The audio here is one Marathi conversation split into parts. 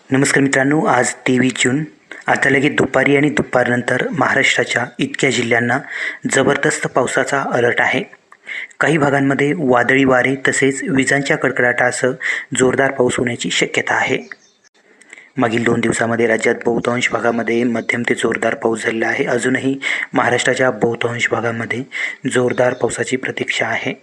नमस्कार मित्रांनो, आज 23 जून. आता लगेच दुपारी आणि दुपारनंतर महाराष्ट्राच्या इतक्या जिल्ह्यांना जबरदस्त पावसाचा अलर्ट आहे. काही भागांमध्ये वादळी वारे तसेच विजांच्या कडकडाटासह जोरदार पाऊस होण्याची शक्यता आहे. मागील 2 दिवसामध्ये राज्यात बहुतांश भागामध्ये मध्यम ते जोरदार पाऊस झालेला आहे. अजूनही महाराष्ट्राच्या बहुतांश भागामध्ये जोरदार पावसाची प्रतीक्षा आहे.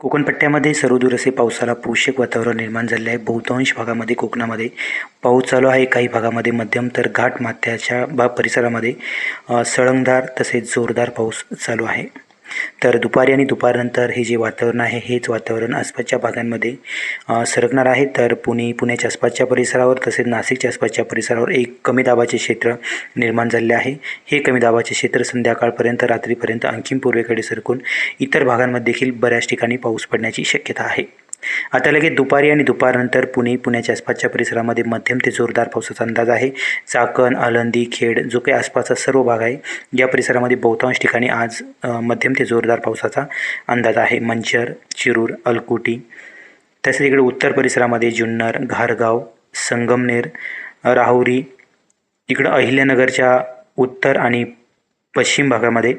कोकण पट्ट्यामध्ये सर्वदूर असे पावसाला पोषक वातावरण निर्माण झाले आहे. बहुतांश भागामध्ये कोकणामध्ये पाऊस चालू आहे. काही भागामध्ये मध्यम तर घाट माथ्याच्या परिसरामध्ये सळंगधार तसेच जोरदार पाऊस चालू आहे. तर दुपारी आणि दुपारनंतर हे जे वातावरण आहे हेच वातावरण आसपासच्या भागांमध्ये सरकणार आहे. तर पुण्याच्या आसपासच्या परिसरावर तसेच नाशिकच्या आसपासच्या परिसरावर एक कमी दाबाचे क्षेत्र निर्माण झाले आहे. हे कमी दाबाचे क्षेत्र संध्याकाळपर्यंत रात्रीपर्यंत आणखी पूर्वेकडे सरकून इतर भागांमध्ये देखील बऱ्याच ठिकाणी पाऊस पडण्याची शक्यता आहे. आता लगेच दुपारी आणि दुपारनंतर पुण्याच्या आसपासच्या परिसरामध्ये मध्यम ते जोरदार पावसाचा अंदाज आहे. चाकण, आळंदी, खेड जो काही आसपासचा सर्व भाग आहे या परिसरामध्ये बहुतांश ठिकाणी आज मध्यम ते जोरदार पावसाचा अंदाज आहे. मंचर, चिरूर, अलकुटी तसेच इकडे उत्तर परिसरामध्ये जुन्नर, घारगाव, संगमनेर, राहुरी, इकडं अहिल्यानगरच्या उत्तर आणि पश्चिम भागामध्ये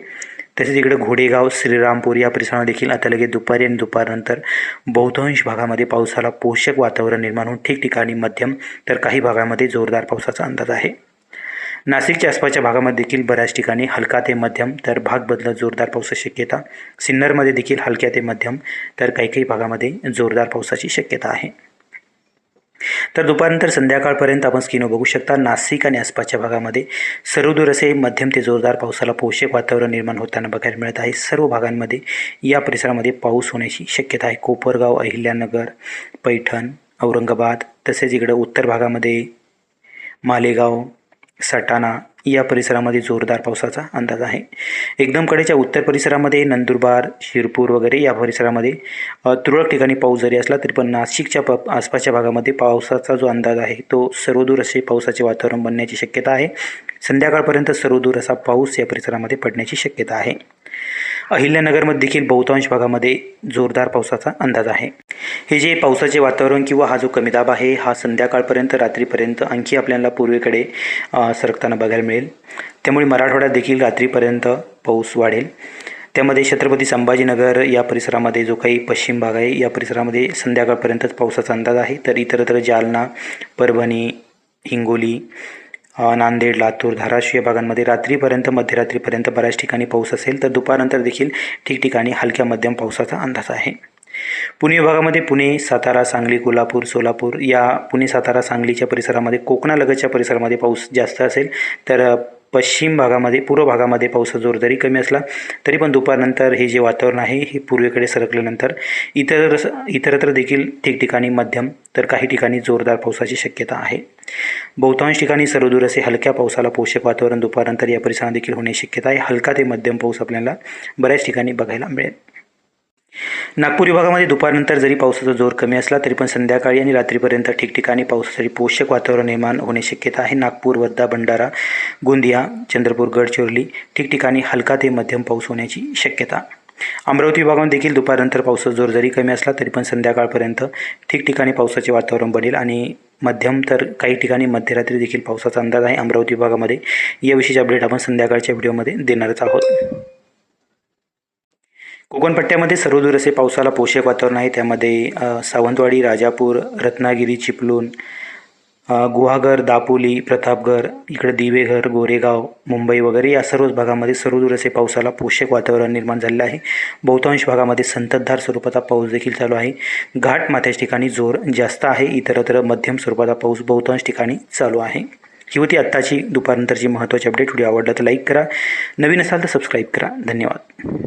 तसेच इकडे घोडेगाव, श्रीरामपूर या परिसरामध्ये देखील आता लगेच दुपारी आणि दुपारनंतर बहुतांश भागामध्ये पावसाला पोषक वातावरण निर्माण होऊन ठिकठिकाणी मध्यम तर काही भागामध्ये जोरदार पावसाचा अंदाज आहे. नाशिकच्या आसपासच्या भागामध्ये देखील बऱ्याच ठिकाणी हलका ते मध्यम तर भाग बदलत जोरदार पावसाची शक्यता. सिन्नरमध्ये देखील हलक्या ते मध्यम तर काही भागामध्ये जोरदार पावसाची शक्यता आहे. तर दुपारनंतर संध्याकाळपर्यंत आपण स्क्रीनवर बघू शकता नाशिक आणि आसपासच्या भागामध्ये सर्वदूर असे मध्यम ते जोरदार पावसाला पोषक वातावरण निर्माण होताना बघायला मिळत आहे. सर्व भागांमध्ये या परिसरामध्ये पाऊस होण्याची शक्यता आहे. कोपरगाव, अहिल्यानगर, पैठण, औरंगाबाद तसेच इकडं उत्तर भागामध्ये मालेगाव, सटाणा या परिसरामध्ये जोरदार पावसाचा अंदाज आहे. एकदम कडेच्या उत्तर परिसरामध्ये नंदुरबार, शिरपूर वगैरे या परिसरामध्ये तुरळक ठिकाणी पाऊस जरी असला तरी पण नाशिकच्या आसपासच्या भागामध्ये पावसाचा जो अंदाज आहे तो सर्वदूर असे पावसाचे वातावरण बनण्याची शक्यता आहे. संध्याकाळपर्यंत सर्वदूर असा पाऊस या परिसरामध्ये पडण्याची शक्यता आहे. अहिल्यानगरमध्ये देखील बहुतांश भागामध्ये जोरदार पावसाचा अंदाज आहे. हे जे पावसाचे वातावरण किंवा हा जो कमी दाब आहे हा संध्याकाळपर्यंत रात्रीपर्यंत आणखी आपल्याला पूर्वेकडे सरकताना बघायला मिळेल. त्यामुळे मराठवाड्यात देखील रात्रीपर्यंत पाऊस वाढेल. त्यामध्ये छत्रपती संभाजीनगर या परिसरामध्ये जो काही पश्चिम भाग आहे या परिसरामध्ये संध्याकाळपर्यंतच पावसाचा अंदाज आहे. तर इतरत्र जालना, परभणी, हिंगोली, नांदेड, लातूर, धाराशिव या भागांमध्ये रात्रीपर्यंत मध्यरात्रीपर्यंत बऱ्याच ठिकाणी पाऊस असेल. तर दुपारनंतर देखील ठिकठिकाणी हलक्या मध्यम पावसाचा अंदाज आहे. पुणे विभागामध्ये पुणे, सातारा, सांगली, कोल्हापूर, सोलापूर या पुणे, सातारा, सांगलीच्या परिसरामध्ये कोकणालगतच्या परिसरामध्ये पाऊस जास्त असेल. तर पश्चिम भागामध्ये पूर्व भागामध्ये पावसाचा जोर जरी कमी असला तरी पण दुपारनंतर हे जे वातावरण आहे हे पूर्वेकडे सरकल्यानंतर इतरत्र देखील ठिकठिकाणी मध्यम तर काही ठिकाणी जोरदार पावसाची शक्यता आहे. बहुतांश ठिकाणी सर्वदूर असे हलक्या पावसाला पोषक वातावरण दुपारनंतर या परिसरात देखील होण्याची शक्यता आहे. हलका ते मध्यम पाऊस आपल्याला बऱ्याच ठिकाणी बघायला मिळेल. नागपूर विभागामध्ये दुपारनंतर जरी पावसाचा जोर कमी असला तरी पण संध्याकाळी आणि रात्रीपर्यंत ठिकठिकाणी पावसासाठी पोषक वातावरण निर्माण होण्याची शक्यता आहे. नागपूर, वर्धा, भंडारा, गोंदिया, चंद्रपूर, गडचिरोली ठिकठिकाणी हलका ते मध्यम पाऊस होण्याची शक्यता. अमरावती विभागामध्ये देखील दुपारनंतर पावसाचा जोर जरी कमी असला तरी पण संध्याकाळपर्यंत ठिकठिकाणी पावसाचे वातावरण बनेल आणि मध्यम तर काही ठिकाणी मध्यरात्री देखील पावसाचा अंदाज आहे अमरावती विभागामध्ये. याविषयीचे अपडेट आपण संध्याकाळच्या व्हिडिओमध्ये देणारच आहोत. कोकण पट्ट्यामध्ये सर्वदूर असे पावसाला पोषक वातावरण आहे. त्यामध्ये सावंतवाडी, राजापूर, रत्नागिरी, चिपळूण, गुहागर, दापोली, प्रतापगड, इकडे दिवेघर, गोरेगाव, मुंबई वगैरे या सर्वच भागामध्ये सर्वदूर असे पावसाला पोषक वातावरण निर्माण झालेलं आहे. बहुतांश भागामध्ये संततधार स्वरूपाचा पाऊस देखील चालू आहे. घाट माथ्याच्या ठिकाणी जोर जास्त आहे. इतरत्र मध्यम स्वरूपाचा पाऊस बहुतांश ठिकाणी चालू आहे. ही होती आत्ताची दुपारनंतरची महत्त्वाची अपडेट. व्हिडिओ आवडला तर लाईक करा, नवीन असाल तर सबस्क्राईब करा. धन्यवाद.